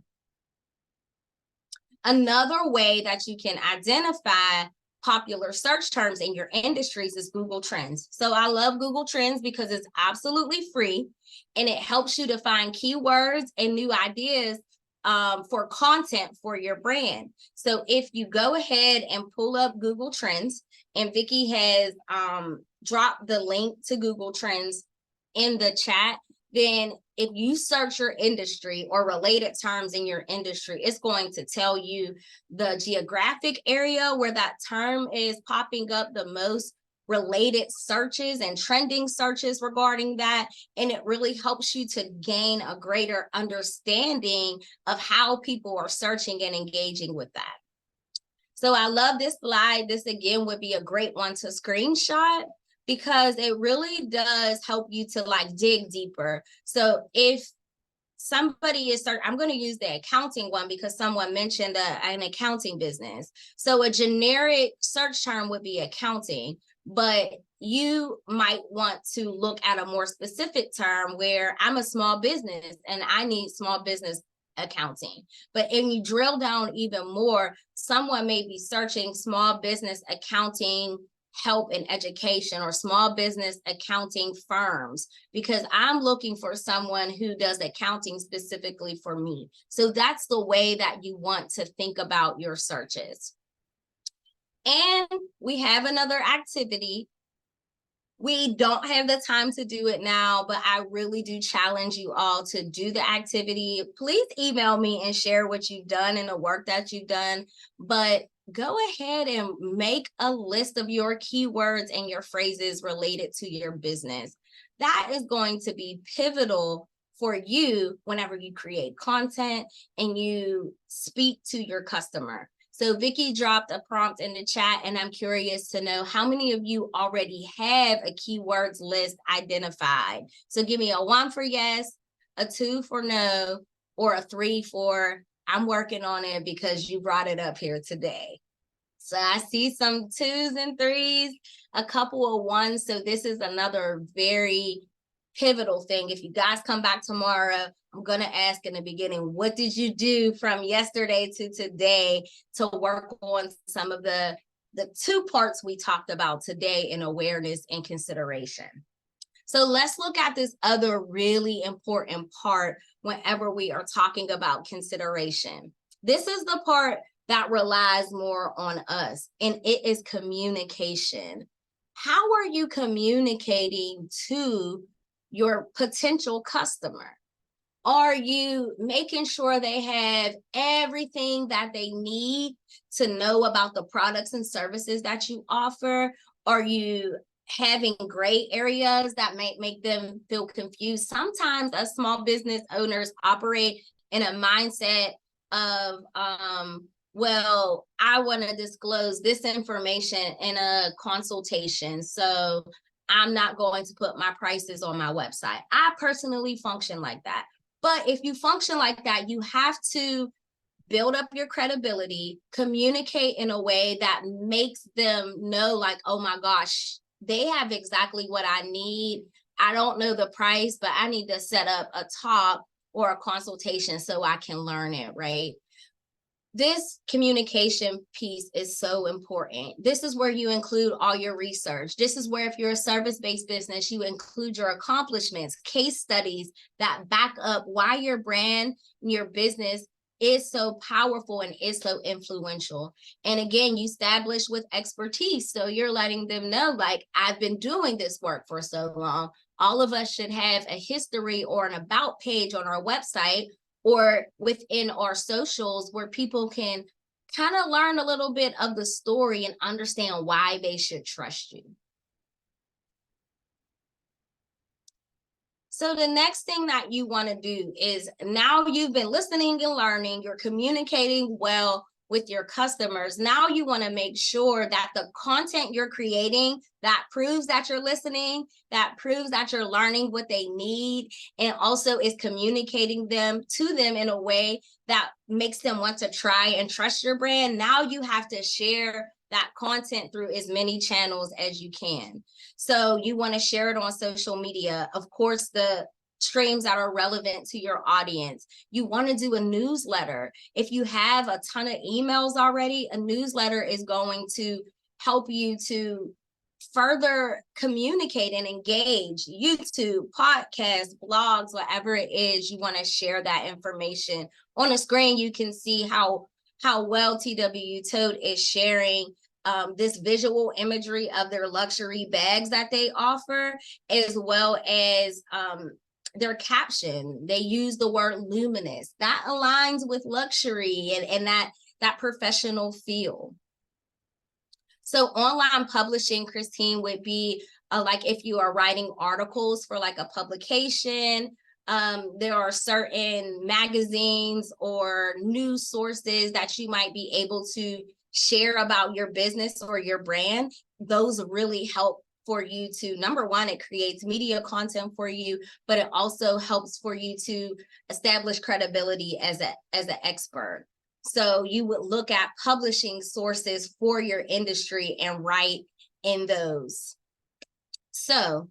Another way that you can identify popular search terms in your industries is Google Trends. So I love Google Trends because it's absolutely free and it helps you to find keywords and new ideas for content for your brand. So if you go ahead and pull up Google Trends, and Vicki has dropped the link to Google Trends in the chat, then if you search your industry or related terms in your industry, it's going to tell you the geographic area where that term is popping up the most, related searches and trending searches regarding that. And it really helps you to gain a greater understanding of how people are searching and engaging with that. So I love this slide. This again would be a great one to screenshot because it really does help you to like dig deeper. So if somebody is, I'm going to use the accounting one because someone mentioned an accounting business. So a generic search term would be accounting, but you might want to look at a more specific term where I'm a small business and I need small business accounting. But if you drill down even more, someone may be searching small business accounting help and education or small business accounting firms, because I'm looking for someone who does accounting specifically for me. So that's the way that you want to think about your searches. And we have another activity. We don't have the time to do it now, but I really do challenge you all to do the activity. Please email me and share what you've done and the work that you've done. But go ahead and make a list of your keywords and your phrases related to your business. That is going to be pivotal for you whenever you create content and you speak to your customer. So Vicki dropped a prompt in the chat, and I'm curious to know how many of you already have a keywords list identified. So give me a 1 for yes, a 2 for no, or a 3 for I'm working on it because you brought it up here today. So I see some 2s and 3s, a couple of 1s. So this is another very pivotal thing. If you guys come back tomorrow, I'm going to ask in the beginning, what did you do from yesterday to today to work on some of the 2 parts we talked about today in awareness and consideration? So let's look at this other really important part whenever we are talking about consideration. This is the part that relies more on us, and it is communication. How are you communicating to your potential customer? Are you making sure they have everything that they need to know about the products and services that you offer? Are you having gray areas that might make them feel confused? Sometimes as small business owners operate in a mindset of, well, I want to disclose this information in a consultation, so I'm not going to put my prices on my website. I personally function like that. But if you function like that, you have to build up your credibility, communicate in a way that makes them know, like, oh my gosh, they have exactly what I need. I don't know the price, but I need to set up a talk or a consultation so I can learn it, right? This communication piece is so important. This is where you include all your research. This is where, if you're a service-based business, you include your accomplishments, case studies that back up why your brand and your business is so powerful and is so influential. And again, you establish with expertise. So you're letting them know, like, I've been doing this work for so long. All of us should have a history or an about page on our website or within our socials where people can kind of learn a little bit of the story and understand why they should trust you. So the next thing that you want to do is, now you've been listening and learning, you're communicating well with your customers. Now you want to make sure that the content you're creating that proves that you're listening, that proves that you're learning what they need, and also is communicating to them in a way that makes them want to try and trust your brand. Now you have to share that content through as many channels as you can. So you want to share it on social media. Of course, the streams that are relevant to your audience. You want to do a newsletter. If you have a ton of emails already, a newsletter is going to help you to further communicate and engage. YouTube, podcasts, blogs, whatever it is, you want to share that information. On the screen, you can see how well TW Tote is sharing this visual imagery of their luxury bags that they offer, as well as their caption. They use the word luminous. That aligns with luxury and that professional feel. So online publishing, Christine, would be like if you are writing articles for like a publication. There are certain magazines or news sources that you might be able to share about your business or your brand. Those really help for you to, number one, it creates media content for you, but it also helps for you to establish credibility as an expert. So you would look at publishing sources for your industry and write in those. So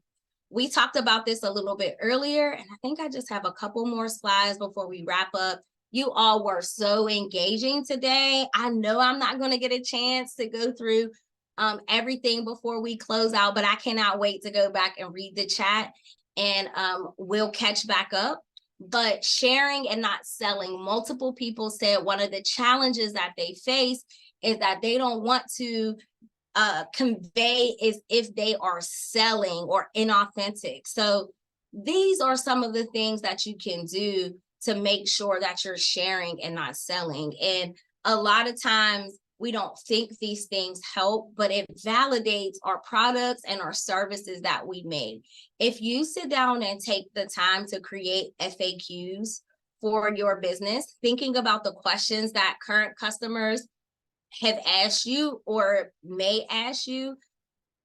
we talked about this a little bit earlier, and I think I just have a couple more slides before we wrap up. You all were so engaging today. I know I'm not going to get a chance to go through everything before we close out, but I cannot wait to go back and read the chat, and we'll catch back up. But sharing and not selling, multiple people said one of the challenges that they face is that they don't want to convey as if they are selling or inauthentic. So these are some of the things that you can do to make sure that you're sharing and not selling. And a lot of times we don't think these things help, but it validates our products and our services that we made. If you sit down and take the time to create FAQs for your business, thinking about the questions that current customers have asked you or may ask you,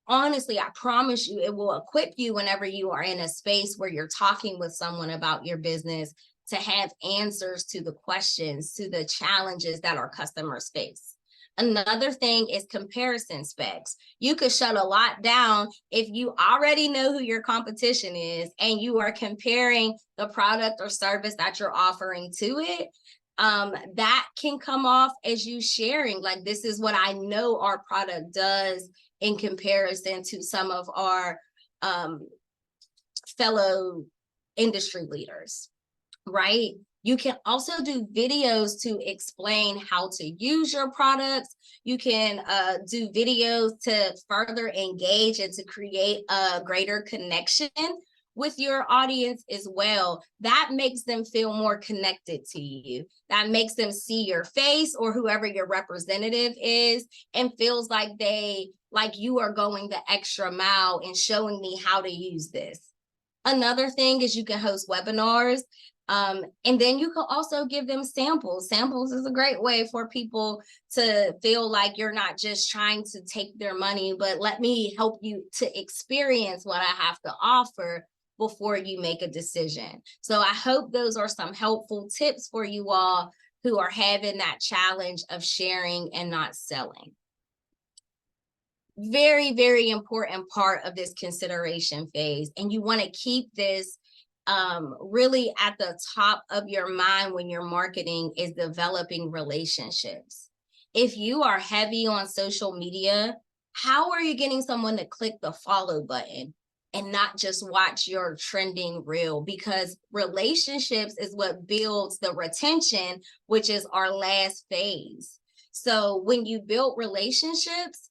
honestly, I promise you, it will equip you whenever you are in a space where you're talking with someone about your business to have answers to the questions, to the challenges that our customers face. Another thing is comparison specs. You could shut a lot down if you already know who your competition is and you are comparing the product or service that you're offering to it. That can come off as you sharing, like, this is what I know our product does in comparison to some of our fellow industry leaders, right? You can also do videos to explain how to use your products. You can do videos to further engage and to create a greater connection with your audience as well. That makes them feel more connected to you. That makes them see your face or whoever your representative is and feels like you are going the extra mile in showing me how to use this. Another thing is you can host webinars. And then you can also give them samples. Samples is a great way for people to feel like you're not just trying to take their money, but let me help you to experience what I have to offer before you make a decision. So I hope those are some helpful tips for you all who are having that challenge of sharing and not selling. Very, very important part of this consideration phase. And you want to keep this really at the top of your mind when you're marketing is developing relationships. If you are heavy on social media, how are you getting someone to click the follow button and not just watch your trending reel? Because relationships is what builds the retention, which is our last phase. So when you build relationships,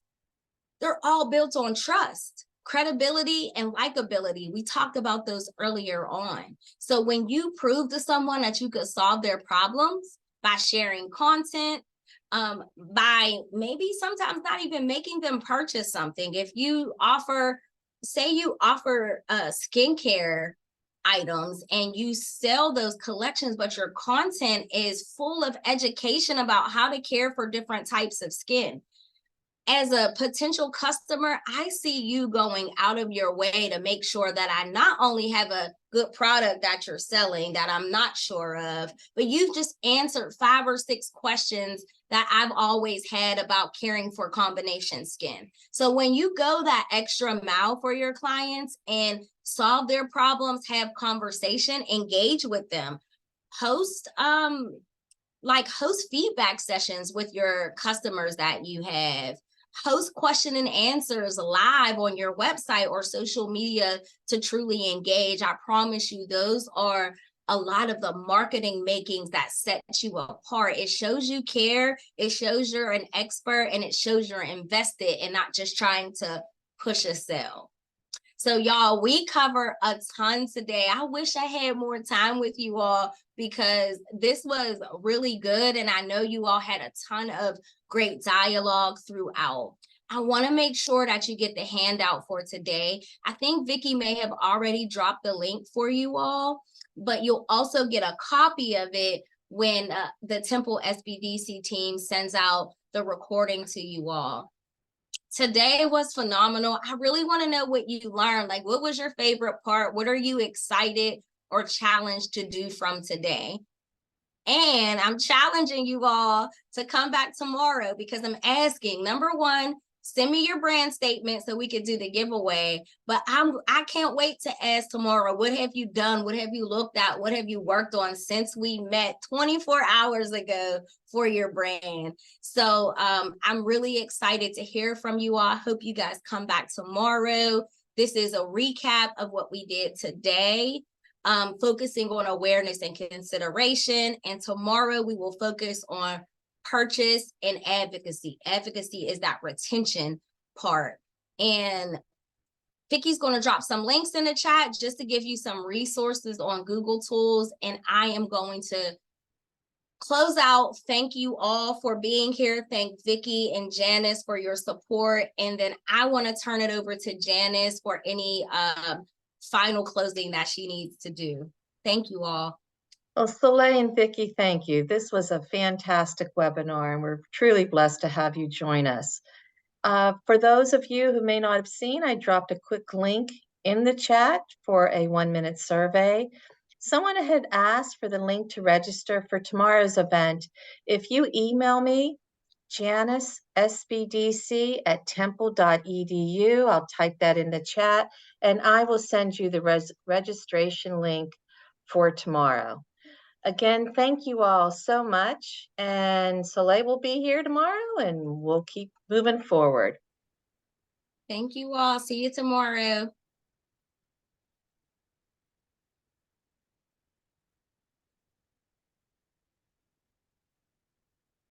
they're all built on trust, credibility, and likability. We talked about those earlier on. So when you prove to someone that you could solve their problems by sharing content, by maybe sometimes not even making them purchase something. If you offer, say you offer skincare items and you sell those collections, but your content is full of education about how to care for different types of skin. as a potential customer, I see you going out of your way to make sure that I not only have a good product that you're selling that I'm not sure of, but you've just answered 5 or 6 questions that I've always had about caring for combination skin. So when you go that extra mile for your clients and solve their problems, have conversation, engage with them, host host feedback sessions with your customers that you have, host question and answers live on your website or social media to truly engage. I promise you, those are a lot of the marketing makings that set you apart. It shows you care, it shows you're an expert, and it shows you're invested and not just trying to push a sale. So y'all, we cover a ton today. I wish I had more time with you all because this was really good. And I know you all had a ton of great dialogue throughout. I want to make sure that you get the handout for today. I think Vicki may have already dropped the link for you all, but you'll also get a copy of it when the Temple SBDC team sends out the recording to you all. Today was phenomenal. I really want to know what you learned. Like, what was your favorite part? What are you excited or challenged to do from today? And I'm challenging you all to come back tomorrow because I'm asking, number one, send me your brand statement so we could do the giveaway. But I can't wait to ask tomorrow, what have you done? What have you looked at? What have you worked on since we met 24 hours ago for your brand? So I'm really excited to hear from you all. I hope you guys come back tomorrow. This is a recap of what we did today, focusing on awareness and consideration. And tomorrow we will focus on purchase and advocacy. Advocacy is that retention part. And Vicki's going to drop some links in the chat just to give you some resources on Google tools. And I am going to close out. Thank you all for being here. Thank Vicki and Janice for your support. And then I want to turn it over to Janice for any final closing that she needs to do. Thank you all. Well, Soleil and Vicki, thank you. This was a fantastic webinar, and we're truly blessed to have you join us. For those of you who may not have seen, I dropped a quick link in the chat for a 1-minute survey. Someone had asked for the link to register for tomorrow's event. If you email me, janicesbdc@temple.edu, I'll type that in the chat, and I will send you the registration link for tomorrow. Again, thank you all so much. And Soleil will be here tomorrow and we'll keep moving forward. Thank you all. See you tomorrow.